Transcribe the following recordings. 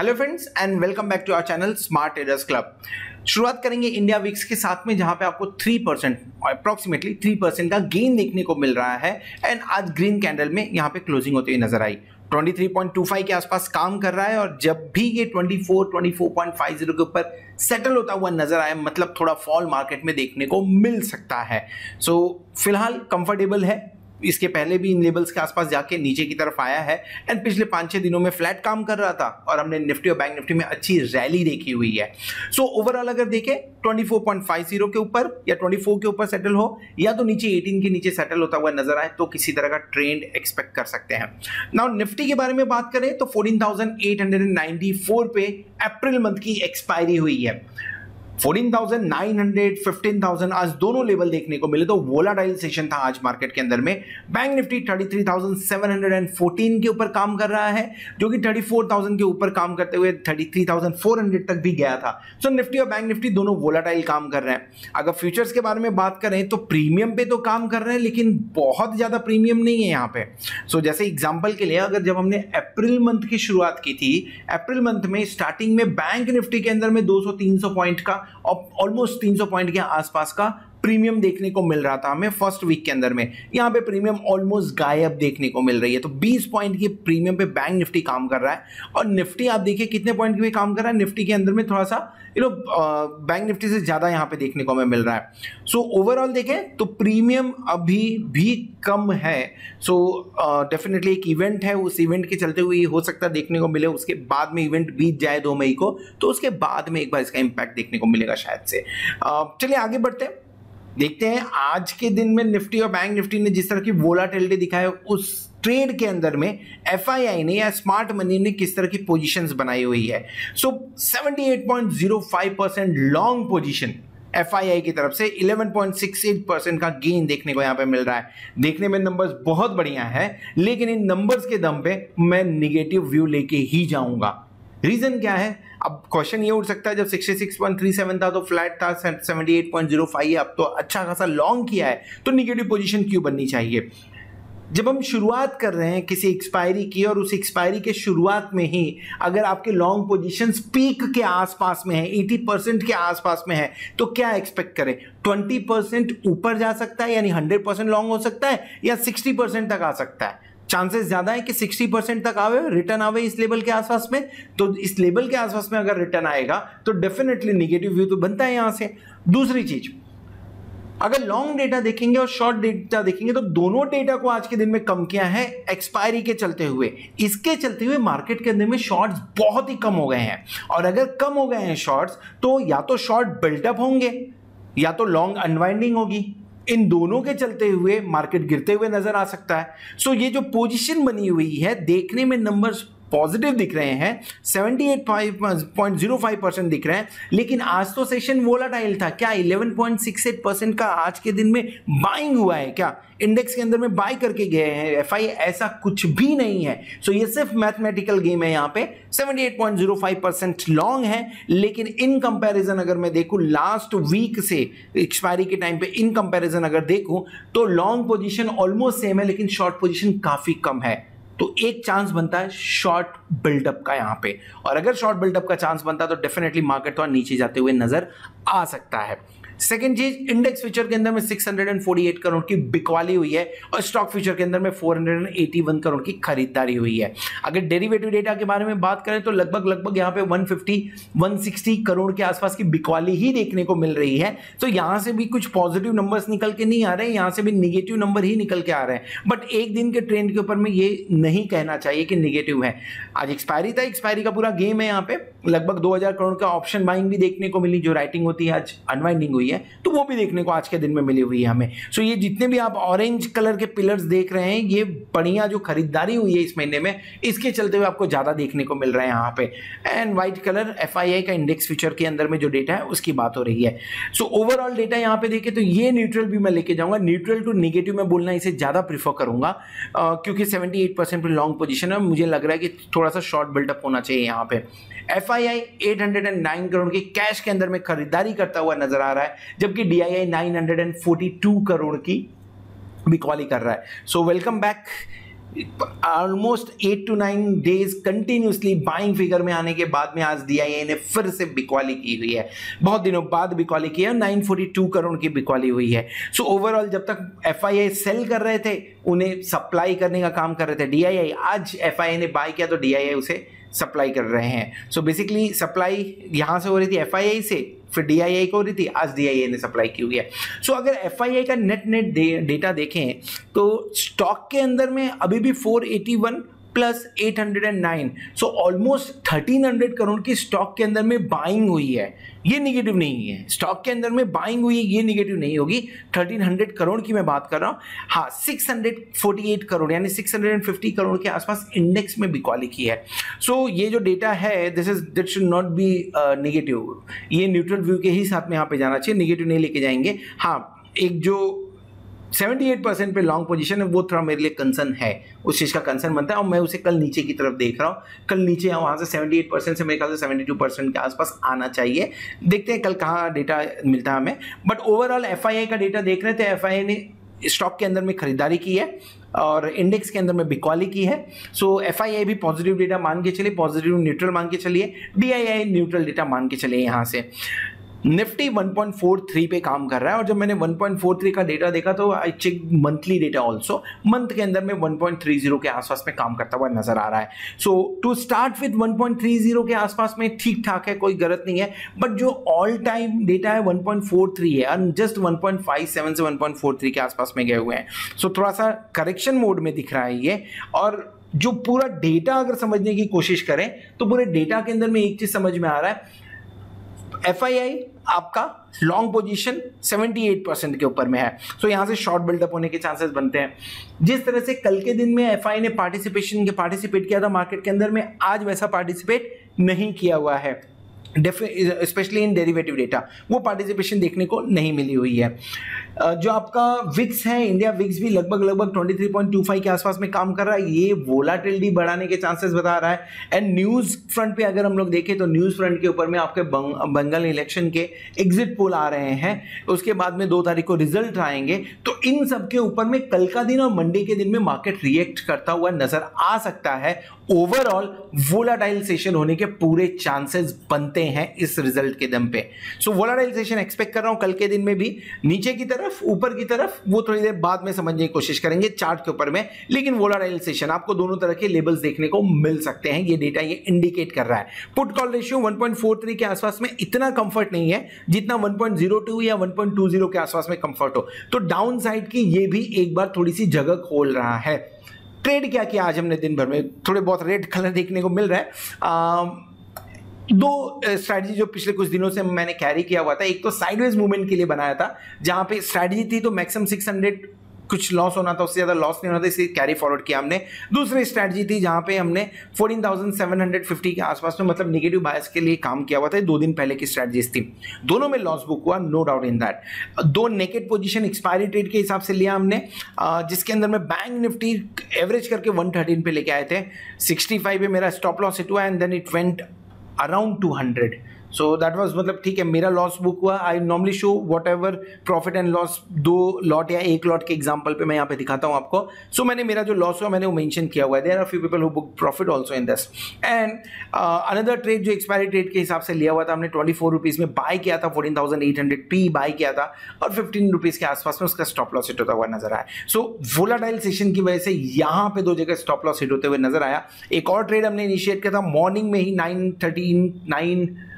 Hello friends and welcome back to our channel smart traders club. शुरुआत करेंगे India weeks के साथ में, जहां पे आपको 3% अप्रोक्सीमेटली 3% का गेन देखने को मिल रहा है। एंड आज ग्रीन कैंडल में यहां पे क्लोजिंग होती हुई नजर आई। 23.25 के आसपास काम कर रहा है और जब भी ये 24.50 के ऊपर सेटल होता हुआ नजर आए, मतलब थोड़ा फॉल मार्केट में देखने को मिल सकता है। सो फिलहाल कंफर्टेबल है। इसके पहले भी इन लेवल्स के आसपास जाके नीचे की तरफ आया है एंड पिछले 5-6 दिनों में फ्लैट काम कर रहा था और हमने निफ्टी और बैंक निफ्टी में अच्छी रैली देखी हुई है। सो ओवरऑल अगर देखें 24.50 के ऊपर या 24 के ऊपर सेटल हो या तो नीचे 18 के नीचे सेटल होता हुआ नजर आए तो किसी तरह का ट्रेंड एक्सपेक्ट कर सकते हैं। नाउ निफ्टी के बारे में बात करें तो 14,894 पे अप्रैल मंथ की एक्सपायरी हुई है। 14,900, 15,000 आज दोनों लेवल देखने को मिले, तो वोलाटाइल सेशन था आज मार्केट के अंदर में। बैंक निफ्टी 33,714 के ऊपर काम कर रहा है, जो कि 34,000 के ऊपर काम करते हुए 33,400 तक भी गया था। सो निफ्टी और बैंक निफ्टी दोनों वोलाटाइल काम कर रहे हैं। अगर फ्यूचर्स के बारे में बात करें तो प्रीमियम पे तो काम कर रहे हैं, लेकिन बहुत ज्यादा प्रीमियम नहीं है यहाँ पे। सो जैसे एग्जाम्पल के लिए, अगर जब हमने अप्रैल मंथ की शुरुआत की थी, अप्रैल मंथ में स्टार्टिंग में बैंक निफ्टी के अंदर में 200-300 पॉइंट का ऑलमोस्ट 300 पॉइंट के आसपास का प्रीमियम देखने को मिल रहा था हमें फर्स्ट वीक के अंदर में। यहां पे प्रीमियम ऑलमोस्ट गायब देखने को मिल रही है, तो 20 पॉइंट की प्रीमियम पे बैंक निफ्टी काम कर रहा है। और निफ्टी आप देखिए कितने पॉइंट की भी काम कर रहा है, निफ्टी के अंदर में थोड़ा सा बैंक निफ्टी से ज्यादा यहां पे देखने को हमें मिल रहा है। सो ओवरऑल देखें तो प्रीमियम अभी भी कम है। सो डेफिनेटली एक इवेंट है, उस इवेंट के चलते हुए हो सकता है देखने को मिले, उसके बाद में इवेंट बीत जाए 2 मई को, तो उसके बाद में एक बार इसका इंपैक्ट देखने को मिलेगा शायद से। चलिए आगे बढ़ते हैं, देखते हैं आज के दिन में निफ्टी और बैंक निफ्टी ने जिस तरह की वोलाटिलिटी दिखाई, उस ट्रेड के अंदर में एफआईआई ने या स्मार्ट मनी ने किस तरह की पोजीशंस बनाई हुई है। सो 78.05% लॉन्ग पोजीशन एफआईआई की तरफ से 11.68% का गेन देखने को यहां पे मिल रहा है। देखने में नंबर्स बहुत बढ़िया है, लेकिन इन नंबर्स के दम पे मैं निगेटिव व्यू लेके ही जाऊंगा। रीजन क्या है? अब क्वेश्चन ये उठ सकता है, जब 66.37 था तो फ्लैट था, 78.05 है, अब तो अच्छा खासा लॉन्ग किया है, तो निगेटिव पोजीशन क्यों बननी चाहिए? जब हम शुरुआत कर रहे हैं किसी एक्सपायरी की और उस एक्सपायरी के शुरुआत में ही अगर आपके लॉन्ग पोजीशंस पीक के आसपास में है, 80% के आसपास में है, तो क्या एक्सपेक्ट करें? 20% ऊपर जा सकता है, यानी 100% लॉन्ग हो सकता है, या 60% तक आ सकता है। चांसेस ज्यादा है कि 60% तक आवे, रिटर्न आवे इस लेवल के आसपास में। तो इस लेवल के आसपास में अगर रिटर्न आएगा तो डेफिनेटली निगेटिव व्यू तो बनता है यहां से। दूसरी चीज, अगर लॉन्ग डेटा देखेंगे और शॉर्ट डेटा देखेंगे तो दोनों डेटा को आज के दिन में कम किया है एक्सपायरी के चलते हुए। इसके चलते हुए मार्केट के अंदर में शॉर्ट्स बहुत ही कम हो गए हैं, और अगर कम हो गए हैं शॉर्ट्स तो या तो शॉर्ट बिल्डअप होंगे या तो लॉन्ग अनवाइंडिंग होगी। इन दोनों के चलते हुए मार्केट गिरते हुए नजर आ सकता है। सो ये जो पोजीशन बनी हुई है, देखने में नंबर्स पॉजिटिव दिख रहे हैं, 78.05% दिख रहे हैं, लेकिन आज तो सेशन वोलाटाइल था। क्या 11.68% का आज के दिन में बाइंग हुआ है? क्या इंडेक्स के अंदर में बाय करके गए हैं एफआई? ऐसा कुछ भी नहीं है। सो ये सिर्फ मैथमेटिकल गेम है। यहां पे 78.05% लॉन्ग है, लेकिन इन कंपैरिजन अगर मैं देखूं लास्ट वीक से एक्सपायरी के टाइम पे, इन कंपैरिजन अगर देखूं तो लॉन्ग पोजीशन ऑलमोस्ट सेम है, लेकिन शॉर्ट पोजीशन काफी कम है। तो एक चांस बनता है शॉर्ट बिल्डअप का यहां पे, और अगर शॉर्ट बिल्डअप का चांस बनता है तो डेफिनेटली मार्केट थोड़ा नीचे जाते हुए नजर आ सकता है। सेकेंड चीज, इंडेक्स फ्यूचर के अंदर में 648 करोड़ की बिकवाली हुई है और स्टॉक फ्यूचर के अंदर में 481 करोड़ की खरीदारी हुई है। अगर डेरिवेटिव डेटा के बारे में बात करें तो लगभग यहां पे 150-160 करोड़ के आसपास की बिकवाली ही देखने को मिल रही है। तो यहां से भी कुछ पॉजिटिव नंबर्स निकल के नहीं आ रहे हैं, यहां से भी निगेटिव नंबर ही निकल के आ रहे हैं। बट एक दिन के ट्रेंड के ऊपर में ये नहीं कहना चाहिए कि निगेटिव है। आज एक्सपायरी था, एक्सपायरी का पूरा गेम है। यहाँ पे लगभग 2000 करोड़ का ऑप्शन बाइंग भी देखने को मिली, जो राइटिंग होती है आज अनवाइंडिंग हुई है, तो वो भी देखने को आज के दिन में मिली हुई है हमें। सो ये जितने भी आप ऑरेंज कलर के पिलर्स देख रहे हैं, ये बढ़िया जो खरीदारी हुई है इस महीने में, इसके चलते हुए आपको ज्यादा देखने को मिल रहा है यहाँ पे। एंड व्हाइट कलर एफआईआई का इंडेक्स फ्यूचर के अंदर में जो डेटा है उसकी बात हो रही है। सो ओवरऑल डेटा यहाँ पे देखें तो ये न्यूट्रल भी मैं लेके जाऊंगा, न्यूट्रल टू नेगेटिव में बोलना इसे ज्यादा प्रीफर करूंगा, क्योंकि 78% लॉन्ग पोजीशन है। मुझे लग रहा है कि थोड़ा सा शॉर्ट बिल्डअप होना चाहिए यहाँ पे। एफआईआई 809 करोड़ के कैश के अंदर में खरीदारी करता हुआ नजर आ रहा है, जबकि डीआईआई 942 करोड़ की बिकवाली कर रहा है। So welcome back. Almost 8 to 9 days continuously buying figure में आने के बाद में आज DIA ने फिर से बिकवाली की हुई है, बहुत दिनों बाद बिकवाली की है, 942 करोड़ की बिकवाली हुई है। सो ओवरऑल जब तक FII सेल कर रहे थे उन्हें सप्लाई करने का काम कर रहे थे DIA, आज FII ने बाय किया तो DIA उसे सप्लाई कर रहे हैं। सो बेसिकली सप्लाई यहां से हो रही थी FII से, फिर DIA को हो रही थी, आज DIA ने सप्लाई की हुई है। सो अगर FII का नेट डेटा देखें तो स्टॉक के अंदर में अभी भी 481 प्लस 809, सो ऑलमोस्ट 1300 करोड़ की स्टॉक के अंदर में बाइंग हुई है। ये निगेटिव नहीं है, स्टॉक के अंदर में बाइंग हुई है, ये निगेटिव नहीं होगी। 1300 करोड़ की मैं बात कर रहा हूं। हाँ, 648 करोड़ यानी 650 करोड़ के आसपास इंडेक्स में बिकवाली की है। सो ये जो डेटा है that should not be negative, ये न्यूट्रल व्यू के ही साथ में यहाँ पे जाना चाहिए, नेगेटिव नहीं लेके जाएंगे। हाँ, एक जो 78% पे लॉन्ग पोजीशन है वो थोड़ा मेरे लिए कंसर्न है, उस चीज़ का कंसर्न बनता है और मैं उसे कल नीचे की तरफ देख रहा हूँ। कल नीचे वहाँ से 78% से मेरे ख्याल से 72% के आसपास आना चाहिए। देखते हैं कल कहाँ डेटा मिलता है हमें। बट ओवरऑल FII का डेटा देख रहे थे, FII ने स्टॉक के अंदर में खरीदारी की है और इंडेक्स के अंदर में बिकवाली की है। सो FII भी पॉजिटिव डेटा मान के चलिए, पॉजिटिव न्यूट्रल मान के चलिए, DIA न्यूट्रल डेटा मान के चलिए। यहाँ से निफ्टी 1.43 पे काम कर रहा है और जब मैंने 1.43 का डेटा देखा तो I check monthly data also, month के अंदर में 1.30 के आसपास में काम करता हुआ नजर आ रहा है। सो टू स्टार्ट विद 1.30 के आसपास में ठीक ठाक है, कोई गलत नहीं है। बट जो ऑल टाइम डेटा है 1.43 है और जस्ट 1.57 से 1.43 के आसपास में गए हुए हैं। सो थोड़ा सा करेक्शन मोड में दिख रहा है ये। और जो पूरा डेटा अगर समझने की कोशिश करें तो पूरे डेटा के अंदर में एक चीज समझ में आ रहा है, FII आपका लॉन्ग पोजीशन 78% के ऊपर में है। सो यहां से शॉर्ट बिल्डअप होने के चांसेस बनते हैं। जिस तरह से कल के दिन में FII ने पार्टिसिपेट किया था मार्केट के अंदर में, आज वैसा पार्टिसिपेट नहीं किया हुआ है, स्पेशली इन डेरिवेटिव डेटा वो पार्टिसिपेशन देखने को नहीं मिली हुई है। जो आपका विक्स है, इंडिया विक्स भी लगभग 23.25 के आसपास में काम कर रहा है। ये वोलाटिलिटी बढ़ाने के चांसेस बता रहा है। एंड न्यूज फ्रंट पे अगर हम लोग देखें तो न्यूज फ्रंट के ऊपर में आपके बंगाल इलेक्शन के एग्जिट पोल आ रहे हैं, उसके बाद में 2 तारीख को रिजल्ट आएंगे। तो इन सब के ऊपर में कल का दिन और मंडे के दिन में मार्केट रिएक्ट करता हुआ नजर आ सकता है। ओवरऑल वोलाटाइल सेशन होने के पूरे चांसेस बनते हैं इस रिजल्ट के दम पे। सो वोलाटाइल सेशन एक्सपेक्ट कर रहा हूं कल के दिन में भी, नीचे की तरफ ऊपर की तरफ वो थोड़ी देर बाद में समझने की कोशिश करेंगे चार्ट के ऊपर में। लेकिन वोलाटाइल सेशन आपको दोनों तरह के लेवल्स देखने को मिल सकते हैं, ये डेटा ये इंडिकेट कर रहा है। पुट कॉल रेशियो 1.43 के आसपास में इतना कंफर्ट नहीं है जितना 1.02 या 1.20 के आसपास में कंफर्ट हो। तो डाउन साइड की ये भी एक बार थोड़ी सी जगह खोल रहा है। ट्रेड क्या किया आज हमने दिन भर में, थोड़े बहुत रेड कलर देखने को मिल रहा है। 2 स्ट्रैटेजी जो पिछले कुछ दिनों से मैंने कैरी किया हुआ था, एक तो साइडवेज मूवमेंट के लिए बनाया था जहां पे स्ट्रैटेजी थी तो मैक्सिमम 600 कुछ लॉस होना था, उससे ज्यादा लॉस नहीं होना था, इसे कैरी फॉरवर्ड किया हमने। दूसरी स्ट्रैटेजी थी जहां पे हमने 14,750 के आसपास में मतलब नेगेटिव बायस के लिए काम किया हुआ था। 2 दिन पहले की स्ट्रैटेजीज थी, दोनों में लॉस बुक हुआ, no doubt in that. 2 naked position expiry trade के हिसाब से लिया हमने, जिसके अंदर में बैंक निफ्टी एवरेज करके 113 पे लेके आए थे। 65 पे मेरा स्टॉप लॉस हिट हुआ and then it went around 200। So that was मतलब ठीक है, मेरा लॉस बुक हुआ। I normally show whatever profit and loss 2 lot या 1 लॉट के एग्जांपल पे मैं यहाँ पे दिखाता हूँ आपको। सो मैंने मेरा जो लॉस हुआ मैंने वो मेंशन किया हुआ है। There are few people who book profit also in this. And another trade जो एक्सपायरी ट्रेड के हिसाब से लिया हुआ था हमने 24 रुपीज में बाय किया था, 14,800 पी बाय किया था और 15 रुपीज के आसपास में उसका स्टॉप लॉस हिट होता हुआ नजर आया। सो वोलाटाइल सेशन की वजह से यहाँ पे 2 जगह स्टॉप लॉस हिट होते हुए नजर आया। एक और ट्रेड हमने इनिशिएट किया था मॉर्निंग में ही 9:15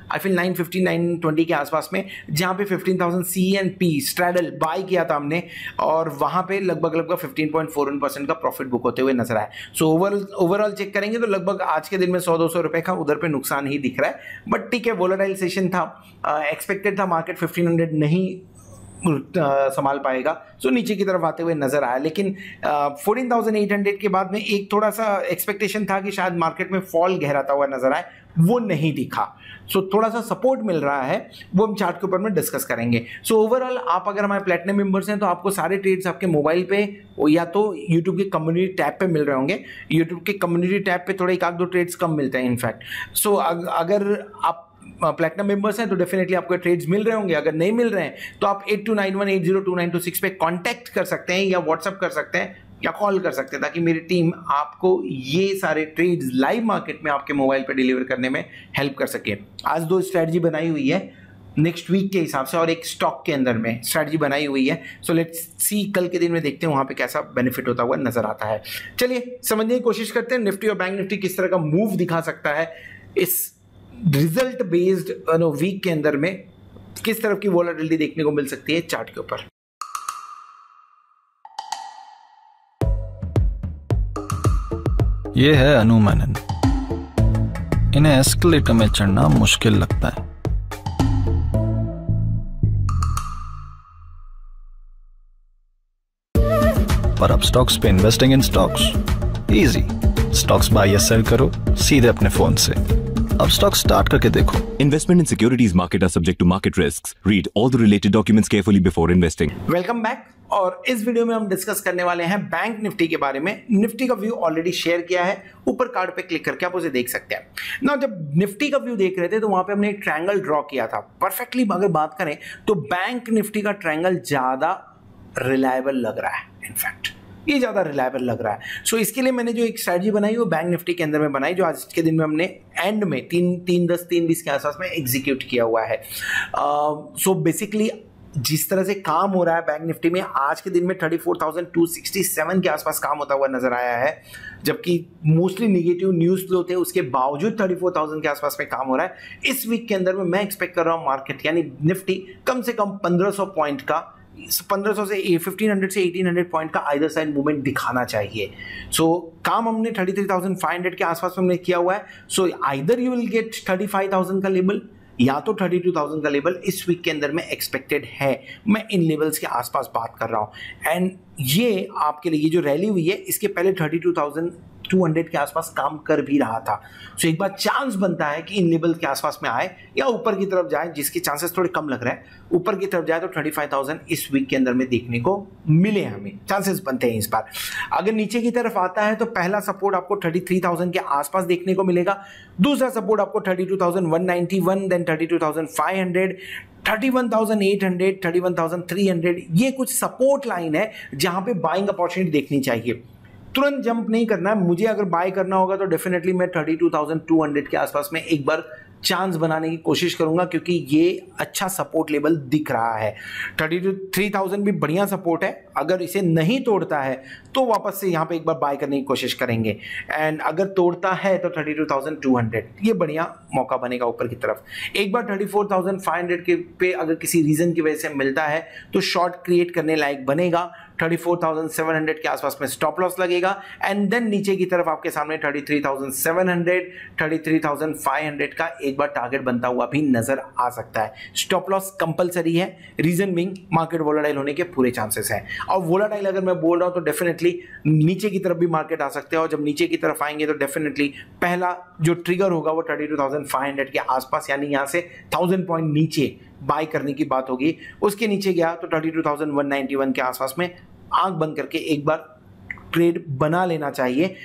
9:20 के आसपास में, जहां पे 15,000 सी एंड पी स्ट्रैडल बाय किया था हमने और वहां पे लगभग 15.41% का प्रॉफिट बुक होते हुए नजर आया। सो ओवरऑल चेक करेंगे तो लगभग आज के दिन में 100-200 रुपए का उधर पे नुकसान ही दिख रहा है। बट ठीक है, वोलेटाइल सेशन था, एक्सपेक्टेड था मार्केट 1500 नहीं संभाल पाएगा, सो नीचे की तरफ आते हुए नजर आया। लेकिन 14,800 के बाद में एक थोड़ा सा एक्सपेक्टेशन था कि शायद मार्केट में फॉल गहराता हुआ नजर आए, वो नहीं दिखा। सो थोड़ा सा सपोर्ट मिल रहा है, वो हम चार्ट के ऊपर में डिस्कस करेंगे। सो ओवरऑल आप अगर हमारे प्लेटिनम मेंबर्स हैं तो आपको सारे ट्रेड्स आपके मोबाइल पे या तो यूट्यूब के कम्युनिटी टैब पे मिल रहे होंगे। यूट्यूब के कम्युनिटी टैब पे थोड़े 1-2 ट्रेड्स कम मिलते हैं इनफैक्ट। सो अगर आप प्लैटिनम मेंबर्स हैं तो डेफिनेटली आपको ट्रेड्स मिल रहे होंगे। अगर नहीं मिल रहे हैं तो आप 8291802926 पे कांटेक्ट कर सकते हैं या व्हाट्सएप कर सकते हैं, या कॉल कर सकते हैं, ताकि मेरी टीम आपको ये सारे ट्रेड्स लाइव मार्केट में आपके मोबाइल पर डिलीवर करने में हेल्प कर सके। आज 2 स्ट्रैटेजी बनाई हुई है नेक्स्ट वीक के हिसाब से और एक स्टॉक के अंदर में स्ट्रैटेजी बनाई हुई है। सो लेट्स सी कल के दिन में देखते हैं वहाँ पे कैसा बेनिफिट होता हुआ नजर आता है। चलिए समझने की कोशिश करते हैं निफ्टी और बैंक निफ्टी किस तरह का मूव दिखा सकता है इस रिजल्ट बेस्ड वीक के अंदर में, किस तरह की वोलेटिलिटी देखने को मिल सकती है चार्ट के ऊपर। ये है अनु मेनन, इन्हें एस्केलेटर में चढ़ना मुश्किल लगता है। पर अब स्टॉक्स पे investing in stocks easy. Stocks buy या सेल करो सीधे अपने फोन से। अब स्टॉक स्टार्ट करके देखो। Investment in securities market are subject to market risks. Read all the related documents carefully before investing. Welcome back. और इस वीडियो में हम डिस्कस करने वाले हैं बैंक निफ्टी के बारे में। निफ्टी का व्यू ऑलरेडी शेयर किया है, ऊपर कार्ड पे क्लिक करके आप उसे देख सकते हैं ना। जब निफ्टी का व्यू देख रहे थे तो वहां पे हमने एक ट्रायंगल ड्रॉ किया था परफेक्टली। अगर बात करें तो बैंक निफ्टी का ट्रायंगल ज्यादा रिलायबल लग रहा है, इनफैक्ट ये ज्यादा रिलायबल लग रहा है। सो इसके लिए मैंने जो एक स्ट्रैटेजी बनाई वो बैंक निफ्टी के अंदर में बनाई, जो आज के दिन में हमने एंड में 3:10-3:20 के आसपास में एग्जीक्यूट किया हुआ है। सो बेसिकली जिस तरह से काम हो रहा है बैंक निफ्टी में, आज के दिन में 34,267 के आसपास काम होता हुआ नजर आया है, जबकि मोस्टली नेगेटिव न्यूज फ्लो थे, उसके बावजूद 34,000 के आसपास में काम हो रहा है। इस वीक के अंदर में मैं एक्सपेक्ट कर रहा हूं मार्केट यानी निफ्टी कम से कम 1500 पॉइंट का, 1500 से 1500 से 1800 पॉइंट का आइदर साइड मूवमेंट दिखाना चाहिए। सो काम हमने 33,500 के आसपास में किया हुआ है। So either you will get 35,000 का लेवल या तो 32,000 का लेवल इस वीक के अंदर में एक्सपेक्टेड है। मैं इन लेवल्स के आसपास बात कर रहा हूं एंड ये आपके लिए ये जो रैली हुई है इसके पहले 32,200 के आसपास काम कर भी रहा था। सो एक बार चांस बनता है कि इन लेवल के आसपास में आए या ऊपर की तरफ जाए, जिसके चांसेस थोड़े कम लग रहे हैं। ऊपर की तरफ जाए तो 35,000 इस वीक के अंदर में देखने को मिले, हमें चांसेस बनते हैं इस बार। अगर नीचे की तरफ आता है तो पहला सपोर्ट आपको 33,000 के आसपास देखने को मिलेगा, दूसरा सपोर्ट आपको 32,191, देन 32,500, 31,800, 31,300। ये कुछ सपोर्ट लाइन है जहां पे बाइंग अपॉर्चुनिटी देखनी चाहिए। तुरंत जंप नहीं करना है मुझे। अगर बाय करना होगा तो डेफिनेटली मैं 32,200 के आसपास में एक बार चांस बनाने की कोशिश करूंगा, क्योंकि ये अच्छा सपोर्ट लेवल दिख रहा है। 33,000 भी बढ़िया सपोर्ट है, अगर इसे नहीं तोड़ता है तो वापस से यहाँ पे एक बार बाय करने की कोशिश करेंगे एंड अगर तोड़ता है तो 32,200 ये बढ़िया मौका बनेगा ऊपर की तरफ। एक बार 34,500 के पे अगर किसी रीजन की वजह से मिलता है तो शॉर्ट क्रिएट करने लायक बनेगा। 34,700 के आसपास में स्टॉप लॉस लगेगा एंड देन नीचे की तरफ आपके सामने 33,700, 33,500 का एक बार टारगेट बनता हुआ भी नजर आ सकता है। स्टॉप लॉस कंपलसरी है, रीजन बीइंग मार्केट वोलेटाइल होने के पूरे चांसेस हैं। और वोलेटाइल अगर मैं बोल रहा हूं तो डेफिनेटली नीचे की तरफ भी मार्केट आ सकते हैं, और जब नीचे की तरफ आएंगे तो डेफिनेटली पहला जो ट्रिगर होगा वो 32,500 के आसपास, यानी यहां से 1000 पॉइंट नीचे बाय करने की बात होगी। उसके नीचे गया तो 32,191 के आसपास में आंख बंद करके एक बार ट्रेड बना लेना चाहिए।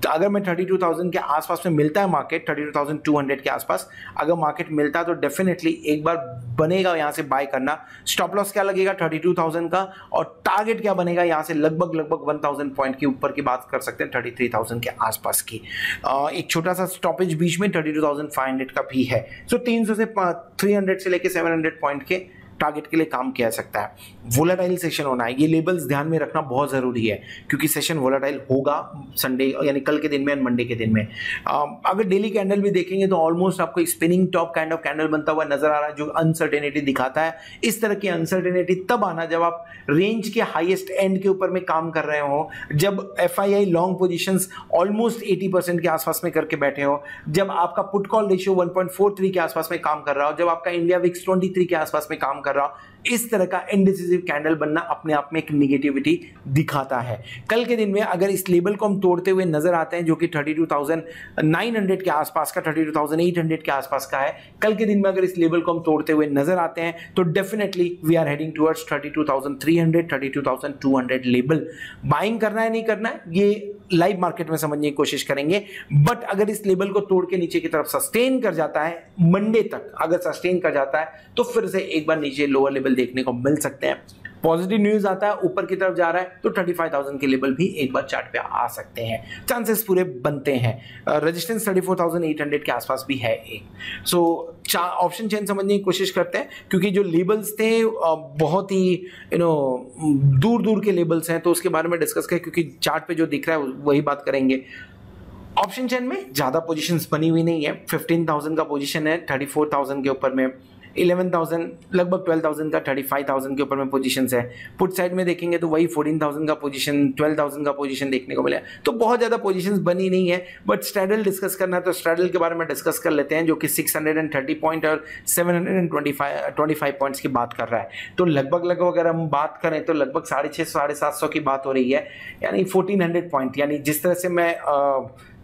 अगर मैं 32,000 के आसपास में मिलता है मार्केट, 32,200 के आसपास अगर मार्केट मिलता है तो डेफिनेटली एक बार बनेगा यहां से बाय करना। स्टॉप लॉस क्या लगेगा 32,000 का, और टारगेट क्या बनेगा यहां से लगभग 1,000 पॉइंट के ऊपर की बात कर सकते हैं, 33,000 के आसपास की। एक छोटा सा स्टॉपेज बीच में 32,500 का भी है। सो 300 से 300 से लेके 700 पॉइंट के टारगेट के लिए काम किया जा सकता है। वोलेटाइल सेशन होना है, ये लेवल्स ध्यान में रखना बहुत जरूरी है, क्योंकि सेशन वोलेटाइल होगा संडे यानी कल के दिन में, मंडे के दिन में। अगर डेली कैंडल भी देखेंगे तो ऑलमोस्ट आपको spinning top kind of candle बनता हुआ नजर आ रहा है, जो अनसर्टेनिटी दिखाता है। इस तरह की अनसर्टेनिटी तब आना जब आप रेंज के हाईएस्ट एंड के ऊपर में काम कर रहे हो, जब एफआईआई लॉन्ग पोजीशंस ऑलमोस्ट 80% के आसपास में करके बैठे हो, जब आपका पुट कॉल रेशियो 1.43 के आसपास में काम कर रहा हो, जब आपका इंडिया विक्स 23 के आसपास में काम कर रहा हो। इस तरह का इंडिसिसिव कैंडल बनना अपने आप में एक निगेटिविटी दिखाता है। कल के दिन में अगर इस लेवल को हम तोड़ते हुए नजर आते हैं, जो कि 32,900 के आसपास का, 32,800 के आसपास का है, कल के दिन में अगर इस लेवल को हम तोड़ते हुए नजर आते हैं तो definitely we are heading towards 32,300, 32,200 level. Buying करना है नहीं करना है ये लाइव मार्केट में समझने की कोशिश करेंगे, बट अगर इस लेवल को तोड़ के नीचे की तरफ सस्टेन कर जाता है, मंडे तक अगर सस्टेन कर जाता है तो फिर से एक बार नीचे लोअर लेवल देखने को मिल सकते हैं। पॉजिटिव न्यूज आता है, ऊपर की तरफ जा रहा है, तो 35,000 के लेवल भी एक बार चार्ट पे आ सकते हैं, चांसेस पूरे बनते हैं। रेजिस्टेंस 34,800 के आसपास भी है एक। सो ऑप्शन चेन समझने की कोशिश करते हैं, क्योंकि जो लेबल्स थे बहुत ही दूर दूर के लेबल्स हैं, तो उसके बारे में डिस्कस करें, क्योंकि चार्ट पे जो दिख रहा है वही बात करेंगे। ऑप्शन चेन में ज्यादा पोजीशंस बनी हुई नहीं है, 15,000 का पोजीशन है, 34,000 के ऊपर में 11,000, लगभग 12,000 का 35,000 के ऊपर में पोजीशंस है। पुट साइड में देखेंगे तो वही 14,000 का पोजीशन, 12,000 का पोजीशन देखने को मिला, तो बहुत ज़्यादा पोजीशंस बनी नहीं है। बट स्ट्रैडल डिस्कस करना है तो स्ट्रैडल के बारे में डिस्कस कर लेते हैं, जो कि 630 पॉइंट और 725 पॉइंट्स की बात कर रहा है। तो लगभग अगर हम बात करें तो लगभग 650-750 की बात हो रही है, यानी 1400 पॉइंट। यानी जिस तरह से मैं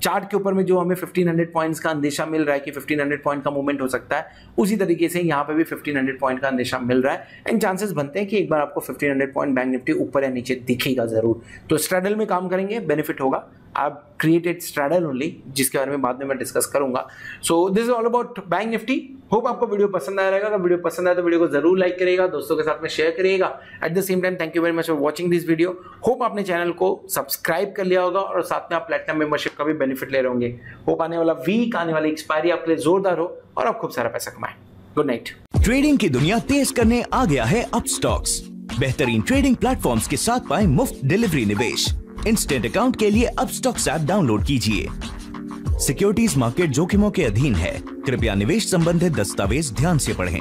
चार्ट के ऊपर में जो हमें 1500 पॉइंट्स का अंदेशा मिल रहा है कि 1500 पॉइंट का मूवमेंट हो सकता है, उसी तरीके से यहाँ पे भी 1500 पॉइंट का अंदेशा मिल रहा है, एंड चांसेस बनते हैं कि एक बार आपको 1500 पॉइंट बैंक निफ्टी ऊपर या नीचे दिखेगा जरूर। तो स्ट्रैडल में काम करेंगे, बेनिफिट होगा। आप क्रिएटेड स्ट्रैडल ओनली, जिसके बारे में बाद में मैं डिस्कस करूंगा। So this is all about bank Nifty. Hope आपको वीडियो पसंद आया रहेगा। अगर वीडियो पसंद आया तो वीडियो को जरूर लाइक करिएगा, दोस्तों के साथ में शेयर करिएगा। At the same time thank you very much for watching this video. Hope आपने चैनल को सब्सक्राइब कर लिया होगा और साथ में आप प्लेटिनम मेंबरशिप का भी बेनिफिट ले रहे होंगे। होप आने वाला वीक, आने वाली एक्सपायरी आपके लिए जोरदार हो और आप खूब सारा पैसा कमाएं। Good night. ट्रेडिंग की दुनिया तेज करने आ गया है अपस्टॉक्स। बेहतरीन ट्रेडिंग प्लेटफॉर्म्स के साथ पाएं मुफ्त डिलीवरी निवेश। इंस्टेंट अकाउंट के लिए अपस्टॉक्स ऐप डाउनलोड कीजिए। सिक्योरिटीज मार्केट जोखिमों के अधीन है, कृपया निवेश संबंधित दस्तावेज ध्यान से पढ़ें।